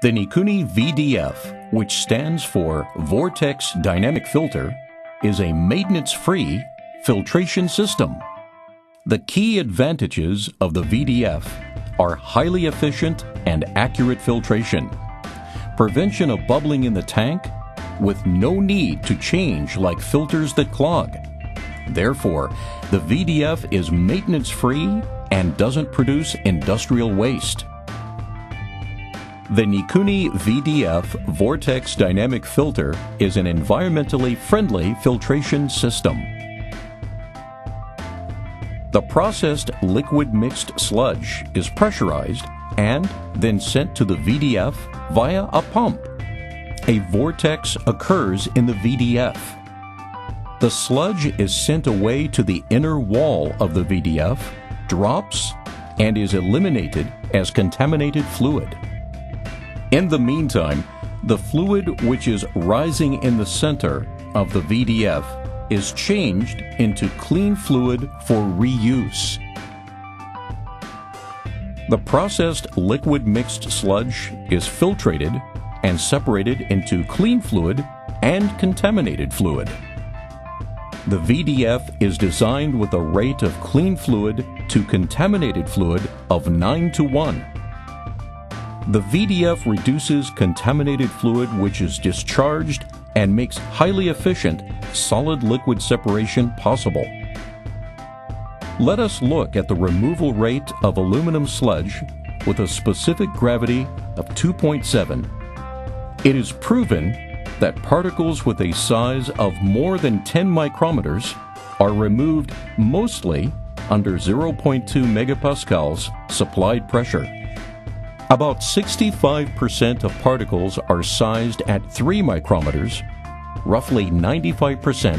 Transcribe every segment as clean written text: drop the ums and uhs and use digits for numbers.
The Nikuni VDF, which stands for Vortex Dynamic Filter, is a maintenance-free filtration system. The key advantages of the VDF are highly efficient and accurate filtration, prevention of bubbling in the tank with no need to change like filters that clog. Therefore, the VDF is maintenance-free and doesn't produce industrial waste. The Nikuni VDF Vortex Dynamic Filter is an environmentally friendly filtration system. The processed liquid mixed sludge is pressurized and then sent to the VDF via a pump. A vortex occurs in the VDF. The sludge is sent away to the inner wall of the VDF, drops, and is eliminated as contaminated fluid. In the meantime, the fluid which is rising in the center of the VDF is changed into clean fluid for reuse. The processed liquid mixed sludge is filtrated and separated into clean fluid and contaminated fluid. The VDF is designed with a rate of clean fluid to contaminated fluid of 9:1. The VDF reduces contaminated fluid which is discharged and makes highly efficient solid-liquid separation possible. Let us look at the removal rate of aluminum sludge with a specific gravity of 2.7. It is proven that particles with a size of more than 10 micrometers are removed mostly under 0.2 megapascals supplied pressure. About 65% of particles are sized at 3 micrometers, roughly 95%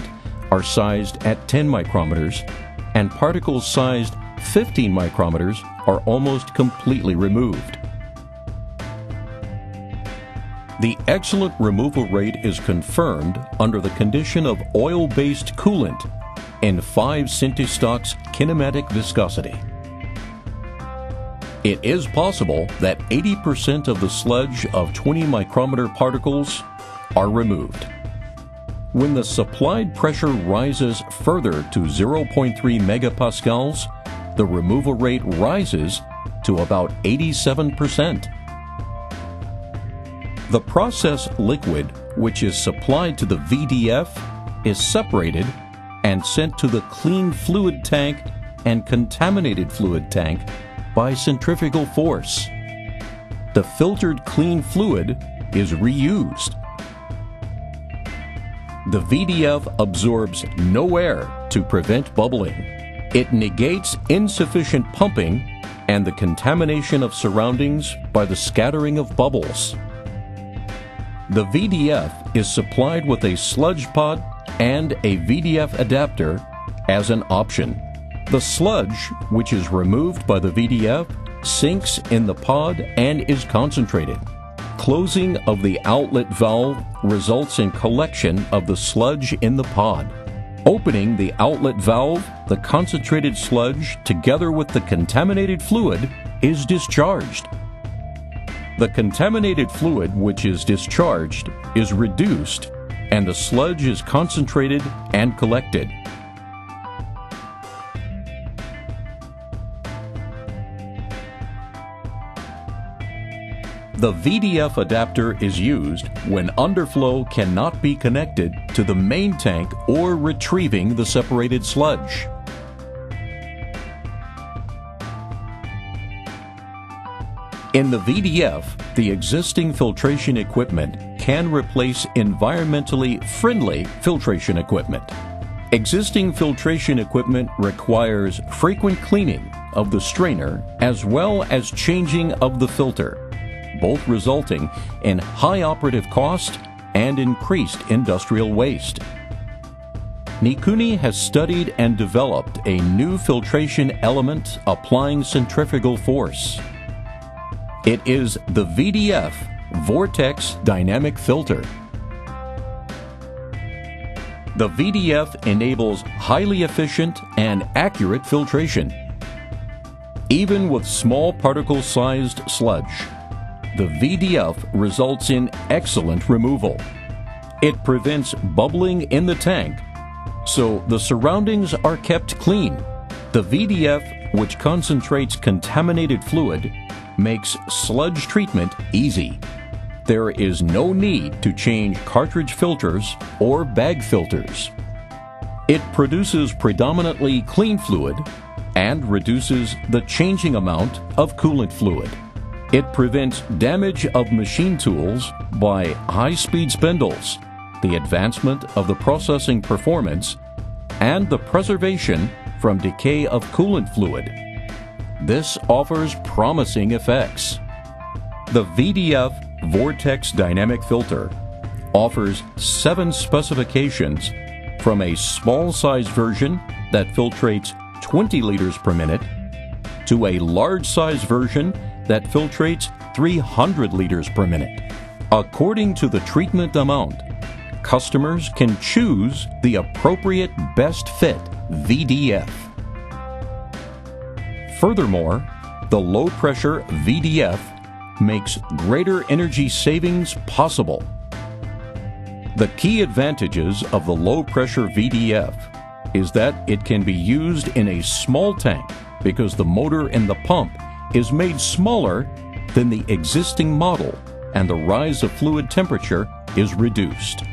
are sized at 10 micrometers, and particles sized 15 micrometers are almost completely removed. The excellent removal rate is confirmed under the condition of oil-based coolant in 5 centistocks kinematic viscosity. It is possible that 80% of the sludge of 20 micrometer particles are removed. When the supplied pressure rises further to 0.3 megapascals, the removal rate rises to about 87%. The process liquid, which is supplied to the VDF, is separated and sent to the clean fluid tank and contaminated fluid tank by centrifugal force. The filtered clean fluid is reused. The VDF absorbs no air to prevent bubbling. It negates insufficient pumping and the contamination of surroundings by the scattering of bubbles. The VDF is supplied with a sludge pod and a VDF adapter as an option. The sludge, which is removed by the VDF, sinks in the pod and is concentrated. Closing of the outlet valve results in collection of the sludge in the pod. Opening the outlet valve, the concentrated sludge, together with the contaminated fluid, is discharged. The contaminated fluid which is discharged is reduced, and the sludge is concentrated and collected. The VDF adapter is used when underflow cannot be connected to the main tank or retrieving the separated sludge. In the VDF, the existing filtration equipment can replace environmentally friendly filtration equipment. Existing filtration equipment requires frequent cleaning of the strainer as well as changing of the filter, both resulting in high operative cost and increased industrial waste. Nikuni has studied and developed a new filtration element applying centrifugal force. It is the VDF Vortex Dynamic Filter. The VDF enables highly efficient and accurate filtration, even with small particle-sized sludge. the VDF results in excellent removal. It prevents bubbling in the tank, so the surroundings are kept clean. The VDF, which concentrates contaminated fluid, makes sludge treatment easy. There is no need to change cartridge filters or bag filters. It produces predominantly clean fluid and reduces the changing amount of coolant fluid. It prevents damage of machine tools by high-speed spindles, the advancement of the processing performance, and the preservation from decay of coolant fluid. This offers promising effects. The VDF Vortex dynamic filter offers 7 specifications, from a small-size version that filtrates 20 liters per minute to a large-size version that filtrates 300 liters per minute. According to the treatment amount, customers can choose the appropriate best fit VDF. Furthermore, the low-pressure VDF makes greater energy savings possible. The key advantages of the low-pressure VDF is that it can be used in a small tank because the motor in the pump is made smaller than the existing model and the rise of fluid temperature is reduced.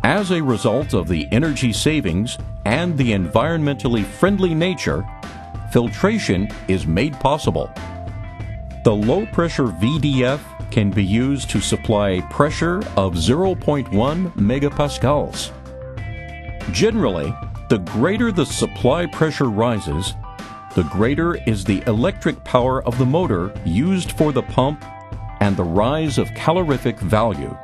As a result of the energy savings and the environmentally friendly nature, filtration is made possible. The low-pressure VDF can be used to supply pressure of 0.1 megapascals. Generally, the greater the supply pressure rises, the greater is the electric power of the motor used for the pump and the rise of calorific value.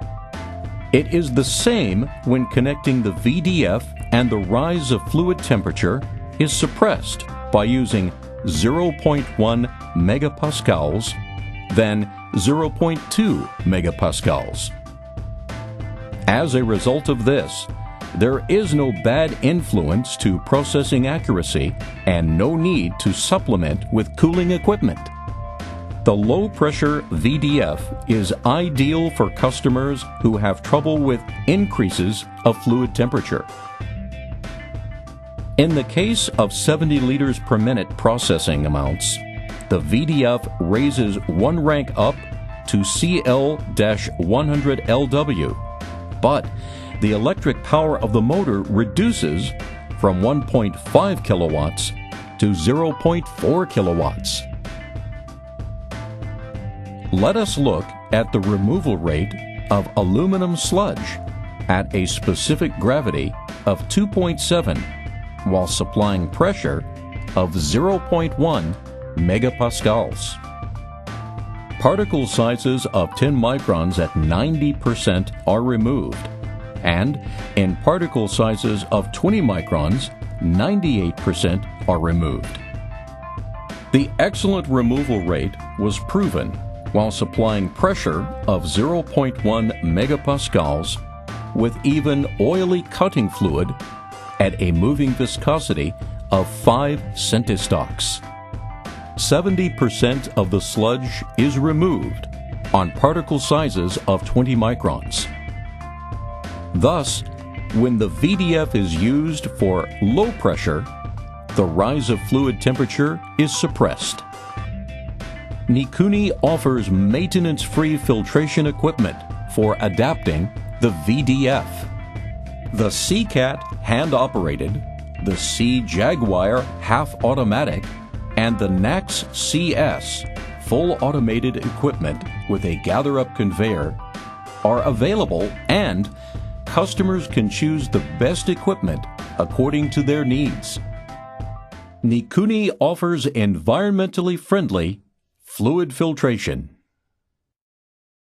It is the same when connecting the VDF and the rise of fluid temperature is suppressed by using 0.1 megapascals than 0.2 megapascals. As a result of this, there is no bad influence to processing accuracy and no need to supplement with cooling equipment. The low-pressure VDF is ideal for customers who have trouble with increases of fluid temperature. In the case of 70 liters per minute processing amounts, the VDF raises one rank up to CL-100LW, but the electric power of the motor reduces from 1.5 kilowatts to 0.4 kilowatts. Let us look at the removal rate of aluminum sludge at a specific gravity of 2.7 while supplying pressure of 0.1 megapascals. Particle sizes of 10 microns at 90% are removed, and in particle sizes of 20 microns, 98% are removed. The excellent removal rate was proven while supplying pressure of 0.1 megapascals with even oily cutting fluid at a moving viscosity of 5 centistocks. 70% of the sludge is removed on particle sizes of 20 microns. Thus, when the VDF is used for low pressure, the rise of fluid temperature is suppressed. Nikuni offers maintenance-free filtration equipment for adapting the VDF. The C-Cat hand-operated, the C-Jaguar half-automatic, and the NAX CS full automated equipment with a gather-up conveyor are available, and customers can choose the best equipment according to their needs. Nikuni offers environmentally friendly fluid filtration.